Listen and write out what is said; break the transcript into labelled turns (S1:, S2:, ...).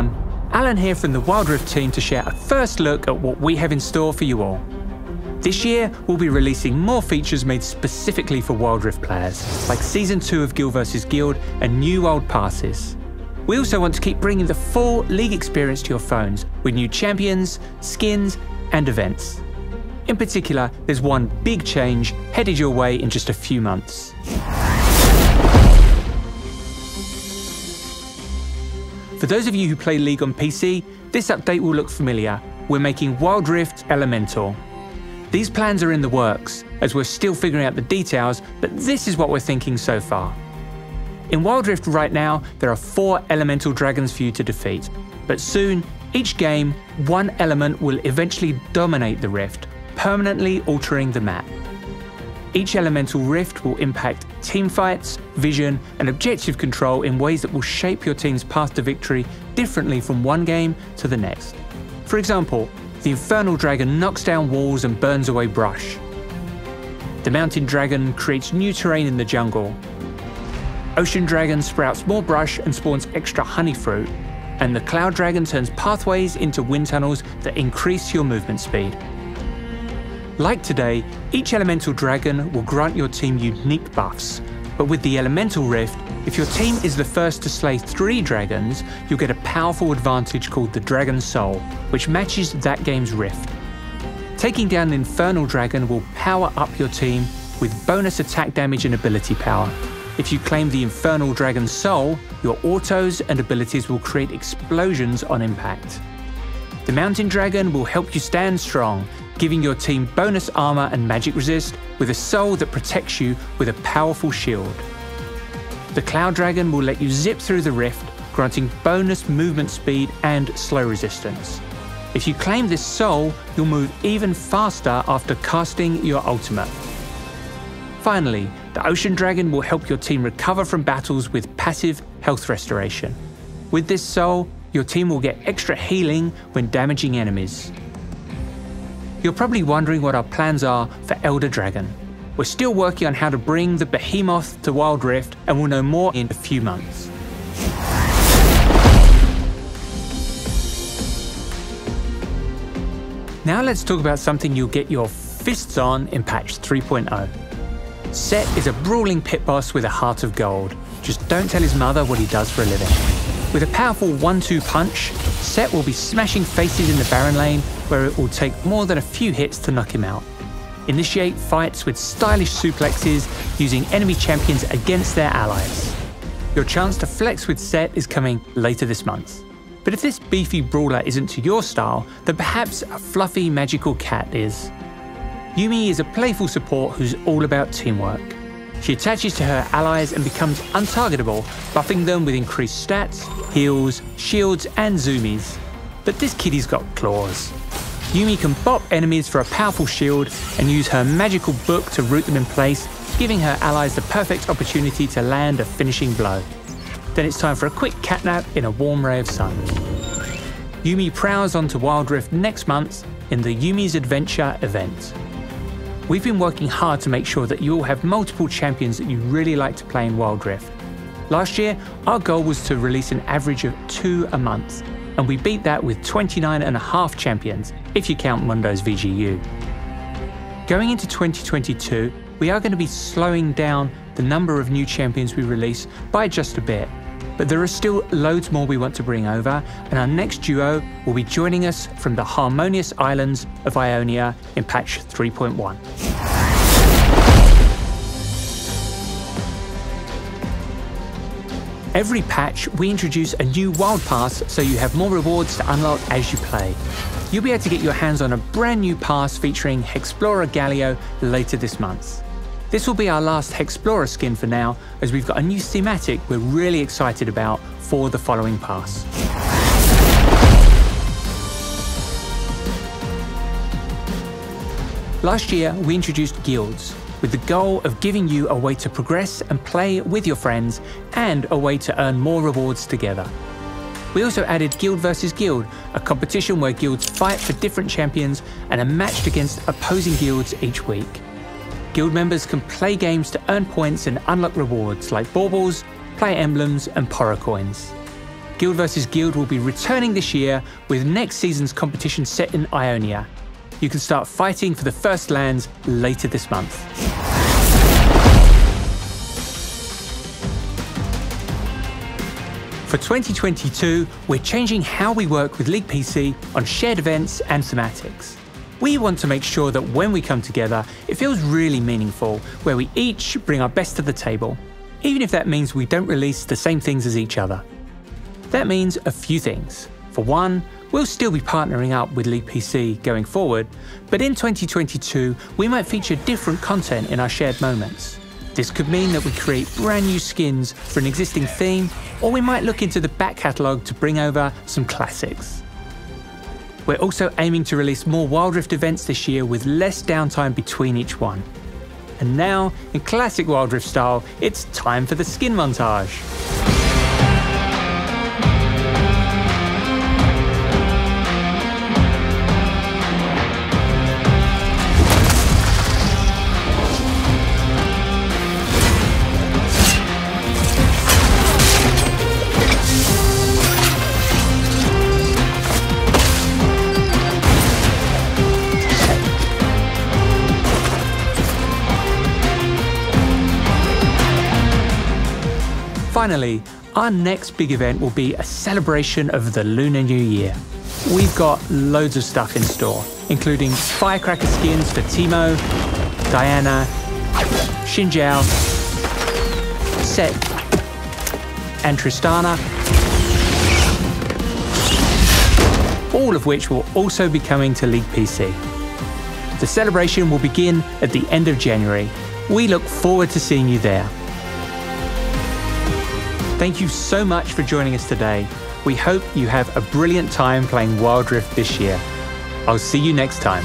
S1: everyone, Alan here from the Wild Rift team to share a first look at what we have in store for you all. This year, we'll be releasing more features made specifically for Wild Rift players, like Season 2 of Guild vs Guild and new world passes. We also want to keep bringing the full League experience to your phones with new champions, skins, and events. In particular, there's one big change headed your way in just a few months. For those of you who play League on PC, this update will look familiar. We're making Wild Rift elemental. These plans are in the works, as we're still figuring out the details, but this is what we're thinking so far. In Wild Rift right now, there are 4 elemental dragons for you to defeat, but soon, each game, one element will eventually dominate the rift, permanently altering the map. Each elemental rift will impact teamfights, vision, and objective control in ways that will shape your team's path to victory differently from one game to the next. For example, the Infernal Dragon knocks down walls and burns away brush. The Mountain Dragon creates new terrain in the jungle. Ocean Dragon sprouts more brush and spawns extra honey fruit. And the Cloud Dragon turns pathways into wind tunnels that increase your movement speed. Like today, each elemental dragon will grant your team unique buffs, but with the elemental rift, if your team is the first to slay 3 dragons, you'll get a powerful advantage called the Dragon Soul, which matches that game's rift. Taking down an Infernal Dragon will power up your team with bonus attack damage and ability power. If you claim the Infernal Dragon Soul, your autos and abilities will create explosions on impact. The Mountain Dragon will help you stand strong, giving your team bonus armor and magic resist with a soul that protects you with a powerful shield. The Cloud Dragon will let you zip through the rift, granting bonus movement speed and slow resistance. If you claim this soul, you'll move even faster after casting your ultimate. Finally, the Ocean Dragon will help your team recover from battles with passive health restoration. With this soul, your team will get extra healing when damaging enemies. You're probably wondering what our plans are for Elder Dragon. We're still working on how to bring the behemoth to Wild Rift, and we'll know more in a few months. Now let's talk about something you'll get your fists on in patch 3.0. Sett is a brawling pit boss with a heart of gold. Just don't tell his mother what he does for a living. With a powerful 1-2 punch, Sett will be smashing faces in the Baron lane, where it will take more than a few hits to knock him out. Initiate fights with stylish suplexes, using enemy champions against their allies. Your chance to flex with Sett is coming later this month. But if this beefy brawler isn't to your style, then perhaps a fluffy magical cat is. Yuumi is a playful support who's all about teamwork. She attaches to her allies and becomes untargetable, buffing them with increased stats, heals, shields, and zoomies. But this kittie's got claws. Yuumi can bop enemies for a powerful shield and use her magical book to root them in place, giving her allies the perfect opportunity to land a finishing blow. Then it's time for a quick catnap in a warm ray of sun. Yuumi prowls onto Wild Rift next month in the Yuumi's Adventure event. We've been working hard to make sure that you all have multiple champions that you really like to play in Wild Rift. Last year, our goal was to release an average of 2 a month, and we beat that with 29.5 champions, if you count Mundo's VGU. Going into 2022, we are going to be slowing down the number of new champions we release by just a bit, but there are still loads more we want to bring over, and our next duo will be joining us from the harmonious islands of Ionia in patch 3.1. Every patch, we introduce a new wild pass so you have more rewards to unlock as you play. You'll be able to get your hands on a brand new pass featuring Hexplorer Galio later this month. This will be our last Hexplorer skin for now, as we've got a new thematic we're really excited about for the following pass. Last year, we introduced guilds, with the goal of giving you a way to progress and play with your friends, and a way to earn more rewards together. We also added Guild vs Guild, a competition where guilds fight for different champions and are matched against opposing guilds each week. Guild members can play games to earn points and unlock rewards like baubles, player emblems, and Poro coins. Guild vs Guild will be returning this year with next season's competition set in Ionia. You can start fighting for the first lands later this month. For 2022, we're changing how we work with League PC on shared events and thematics. We want to make sure that when we come together, it feels really meaningful, where we each bring our best to the table, even if that means we don't release the same things as each other. That means a few things. For one, we'll still be partnering up with League PC going forward, but in 2022, we might feature different content in our shared moments. This could mean that we create brand new skins for an existing theme, or we might look into the back catalogue to bring over some classics. We're also aiming to release more Wild Rift events this year with less downtime between each one. And now, in classic Wild Rift style, it's time for the skin montage. Finally, our next big event will be a celebration of the Lunar New Year. We've got loads of stuff in store, including firecracker skins for Teemo, Diana, Xinjiao, Sett, and Tristana, all of which will also be coming to League PC. The celebration will begin at the end of January. We look forward to seeing you there. Thank you so much for joining us today. We hope you have a brilliant time playing Wild Rift this year. I'll see you next time.